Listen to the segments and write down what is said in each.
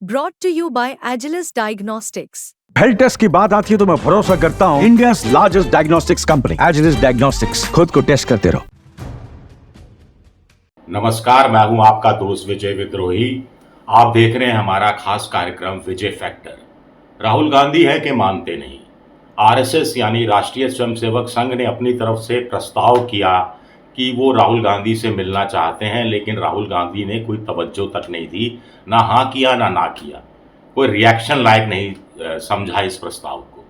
Brought to you by Agilus Diagnostics. Health test की बात आती है तो मैं भरोसा करता हूँ India largest diagnostics company Agilus Diagnostics. खुद को टेस्ट करते रहो। नमस्कार, मैं हूं आपका दोस्त विजय विद्रोही। आप देख रहे हैं हमारा खास कार्यक्रम विजय फैक्टर। राहुल गांधी है कि मानते नहीं। आरएसएस यानी राष्ट्रीय स्वयंसेवक संघ ने अपनी तरफ से प्रस्ताव किया कि वो राहुल गांधी से मिलना चाहते हैं, लेकिन राहुल गांधी ने कोई तवज्जो तक नहीं दी, ना हाँ किया ना किया। कोई रिएक्शन लायक नहीं समझा इस प्रस्ताव को।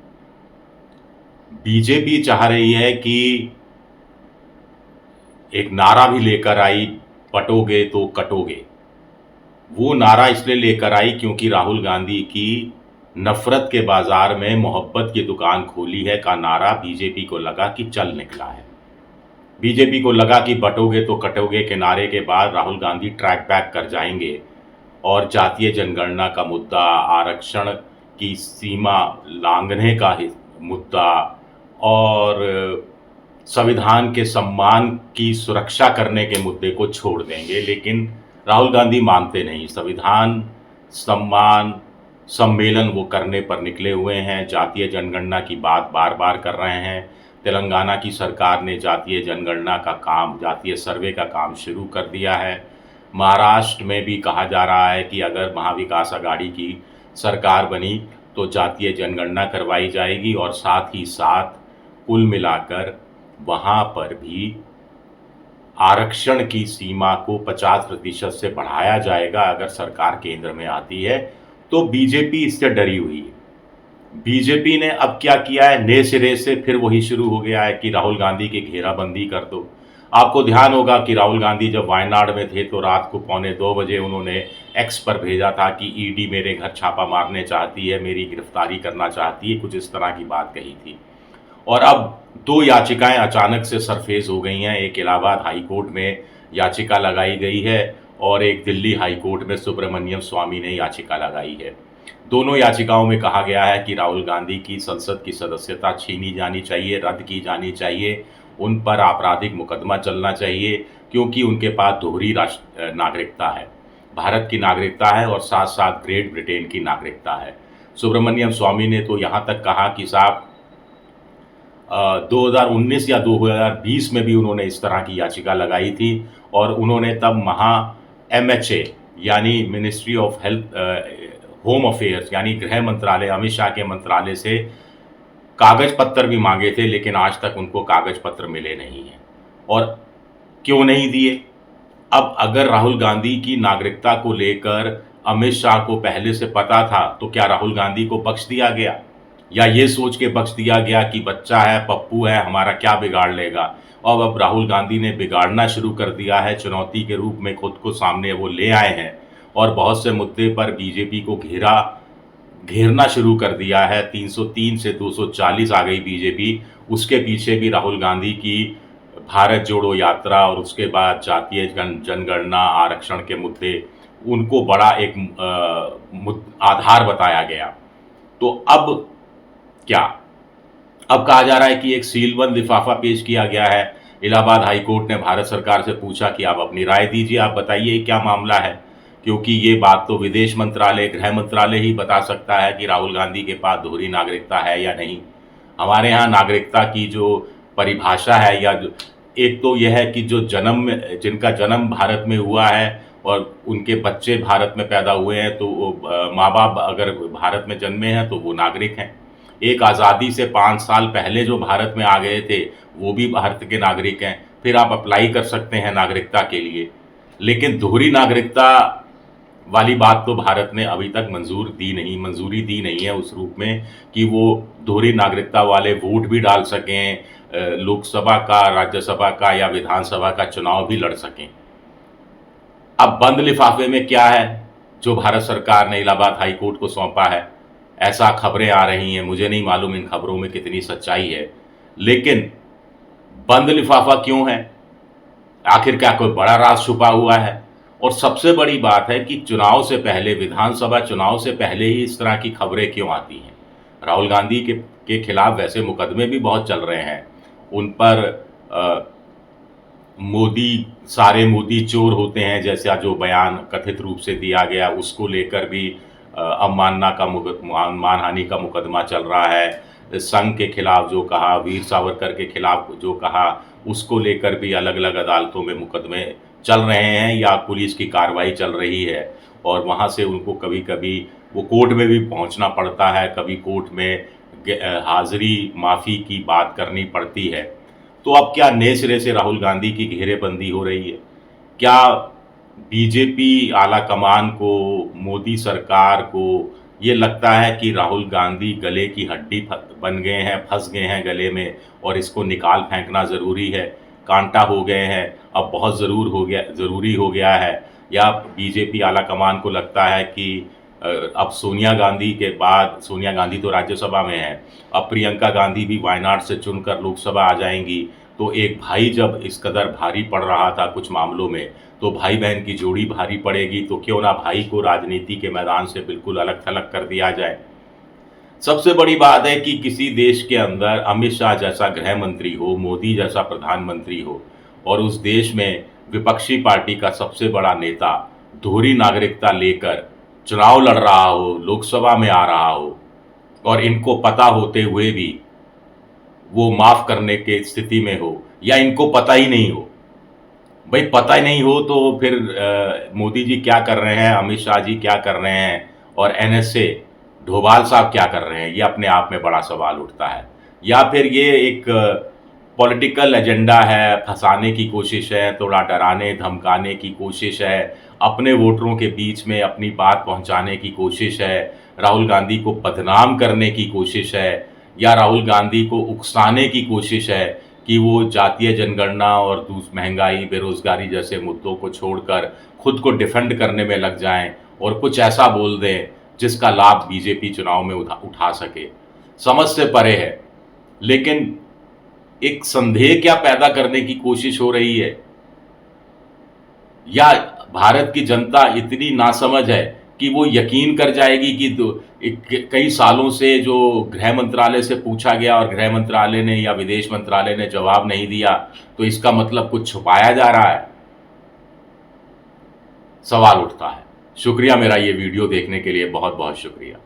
बीजेपी चाह रही है कि एक नारा भी लेकर आई, पटोगे तो कटोगे। वो नारा इसलिए लेकर आई क्योंकि राहुल गांधी की नफरत के बाजार में मोहब्बत की दुकान खोली है का नारा बीजेपी को लगा कि चल निकला है। बीजेपी को लगा कि बटोगे तो कटोगे के नारे के बाद राहुल गांधी ट्रैक बैक कर जाएंगे और जातीय जनगणना का मुद्दा, आरक्षण की सीमा लांघने का मुद्दा और संविधान के सम्मान की सुरक्षा करने के मुद्दे को छोड़ देंगे। लेकिन राहुल गांधी मानते नहीं। संविधान सम्मान सम्मेलन वो करने पर निकले हुए हैं। जातीय जनगणना की बात बार बार कर रहे हैं। तेलंगाना की सरकार ने जातीय जनगणना का काम, जातीय सर्वे का काम शुरू कर दिया है। महाराष्ट्र में भी कहा जा रहा है कि अगर महाविकास आघाड़ी की सरकार बनी तो जातीय जनगणना करवाई जाएगी और साथ ही साथ कुल मिलाकर वहाँ पर भी आरक्षण की सीमा को 50% से बढ़ाया जाएगा अगर सरकार केंद्र में आती है। तो बीजेपी इससे डरी हुई है। बीजेपी ने अब क्या किया है, नए सिरे से फिर वही शुरू हो गया है कि राहुल गांधी की घेराबंदी कर दो। आपको ध्यान होगा कि राहुल गांधी जब वायनाड में थे तो रात को 1:45 बजे उन्होंने एक्स पर भेजा था कि ईडी मेरे घर छापा मारने चाहती है, मेरी गिरफ्तारी करना चाहती है, कुछ इस तरह की बात कही थी। और अब 2 याचिकाएं अचानक से सरफेस हो गई हैं। एक इलाहाबाद हाई कोर्ट में याचिका लगाई गई है और एक दिल्ली हाई कोर्ट में सुब्रमण्यम स्वामी ने याचिका लगाई है। दोनों याचिकाओं में कहा गया है कि राहुल गांधी की संसद की सदस्यता छीनी जानी चाहिए, रद्द की जानी चाहिए, उन पर आपराधिक मुकदमा चलना चाहिए क्योंकि उनके पास दोहरी नागरिकता है। भारत की नागरिकता है और साथ साथ ग्रेट ब्रिटेन की नागरिकता है। सुब्रमण्यम स्वामी ने तो यहाँ तक कहा कि साहब 2019 या 2020 में भी उन्होंने इस तरह की याचिका लगाई थी और उन्होंने तब MHA यानी मिनिस्ट्री ऑफ होम अफेयर्स यानी गृह मंत्रालय, अमित शाह के मंत्रालय से कागज पत्र भी मांगे थे, लेकिन आज तक उनको कागज पत्र मिले नहीं हैं। और क्यों नहीं दिए? अब अगर राहुल गांधी की नागरिकता को लेकर अमित शाह को पहले से पता था तो क्या राहुल गांधी को बख्श दिया गया, या ये सोच के बख्श दिया गया कि बच्चा है, पप्पू है, हमारा क्या बिगाड़ लेगा? और अब राहुल गांधी ने बिगाड़ना शुरू कर दिया है। चुनौती के रूप में खुद को सामने वो ले आए हैं और बहुत से मुद्दे पर बीजेपी को घेरना शुरू कर दिया है। 303 से 240 आ गई बीजेपी। उसके पीछे भी राहुल गांधी की भारत जोड़ो यात्रा और उसके बाद जातीय जनगणना, आरक्षण के मुद्दे, उनको बड़ा एक आधार बताया गया। तो अब क्या? अब कहा जा रहा है कि एक सीलबंद लिफाफा पेश किया गया है। इलाहाबाद हाई कोर्ट ने भारत सरकार से पूछा कि आप अपनी राय दीजिए, आप बताइए क्या मामला है, क्योंकि ये बात तो विदेश मंत्रालय, गृह मंत्रालय ही बता सकता है कि राहुल गांधी के पास दोहरी नागरिकता है या नहीं। हमारे यहाँ नागरिकता की जो परिभाषा है, या एक तो यह है कि जो जिनका जन्म भारत में हुआ है और उनके बच्चे भारत में पैदा हुए हैं, तो माँ बाप अगर भारत में जन्मे हैं तो वो नागरिक हैं। एक आज़ादी से 5 साल पहले जो भारत में आ गए थे वो भी भारत के नागरिक हैं। फिर आप अप्लाई कर सकते हैं नागरिकता के लिए। लेकिन दोहरी नागरिकता वाली बात तो भारत ने अभी तक मंजूरी दी नहीं है उस रूप में कि वो दोहरी नागरिकता वाले वोट भी डाल सकें, लोकसभा का, राज्यसभा का या विधानसभा का चुनाव भी लड़ सकें। अब बंद लिफाफे में क्या है जो भारत सरकार ने इलाहाबाद हाई कोर्ट को सौंपा है, ऐसा खबरें आ रही हैं। मुझे नहीं मालूम इन खबरों में कितनी सच्चाई है, लेकिन बंद लिफाफा क्यों है? आखिर क्या कोई बड़ा राज छुपा हुआ है? और सबसे बड़ी बात है कि चुनाव से पहले, विधानसभा चुनाव से पहले ही इस तरह की खबरें क्यों आती हैं? राहुल गांधी के खिलाफ वैसे मुकदमे भी बहुत चल रहे हैं। उन पर सारे मोदी चोर होते हैं जैसा जो बयान कथित रूप से दिया गया, उसको लेकर भी अवमानना का मानहानि का मुकदमा चल रहा है, संघ के खिलाफ जो कहा, वीर सावरकर के खिलाफ जो कहा, उसको लेकर भी अलग अलग अदालतों में मुकदमे चल रहे हैं या पुलिस की कार्रवाई चल रही है और वहाँ से उनको कभी कभी वो कोर्ट में भी पहुँचना पड़ता है, कभी कोर्ट में हाजिरी माफ़ी की बात करनी पड़ती है। तो अब क्या नए सिरे से राहुल गांधी की घेरेबंदी हो रही है? क्या बीजेपी आला कमान को, मोदी सरकार को ये लगता है कि राहुल गांधी गले की हड्डी बन गए हैं, फंस गए हैं गले में और इसको निकाल फेंकना ज़रूरी है, कांटा हो गए हैं, अब बहुत ज़रूरी हो गया है? या बीजेपी आला कमान को लगता है कि अब सोनिया गांधी के बाद, सोनिया गांधी तो राज्यसभा में है, अब प्रियंका गांधी भी वायनाड से चुनकर लोकसभा आ जाएंगी, तो एक भाई जब इस कदर भारी पड़ रहा था कुछ मामलों में, तो भाई बहन की जोड़ी भारी पड़ेगी, तो क्यों ना भाई को राजनीति के मैदान से बिल्कुल अलग थलग कर दिया जाए। सबसे बड़ी बात है कि किसी देश के अंदर अमित शाह जैसा गृह मंत्री हो, मोदी जैसा प्रधानमंत्री हो और उस देश में विपक्षी पार्टी का सबसे बड़ा नेता दोहरी नागरिकता लेकर चुनाव लड़ रहा हो, लोकसभा में आ रहा हो और इनको पता होते हुए भी वो माफ़ करने के स्थिति में हो, या इनको पता ही नहीं हो। भाई पता ही नहीं हो तो फिर मोदी जी क्या कर रहे हैं, अमित शाह जी क्या कर रहे हैं और एनएसए डोभाल साहब क्या कर रहे हैं, ये अपने आप में बड़ा सवाल उठता है। या फिर ये एक पॉलिटिकल एजेंडा है, फंसाने की कोशिश है, थोड़ा डराने धमकाने की कोशिश है, अपने वोटरों के बीच में अपनी बात पहुंचाने की कोशिश है, राहुल गांधी को बदनाम करने की कोशिश है, या राहुल गांधी को उकसाने की कोशिश है कि वो जातीय जनगणना और महंगाई, बेरोजगारी जैसे मुद्दों को छोड़कर खुद को डिफेंड करने में लग जाएं और कुछ ऐसा बोल दें जिसका लाभ बीजेपी चुनाव में उठा सके। समझ से परे है, लेकिन एक संदेह क्या पैदा करने की कोशिश हो रही है, या भारत की जनता इतनी नासमझ है कि वो यकीन कर जाएगी कि कई सालों से जो गृह मंत्रालय से पूछा गया और गृह मंत्रालय ने या विदेश मंत्रालय ने जवाब नहीं दिया, तो इसका मतलब कुछ छुपाया जा रहा है? सवाल उठता है। शुक्रिया, मेरा ये वीडियो देखने के लिए बहुत बहुत शुक्रिया।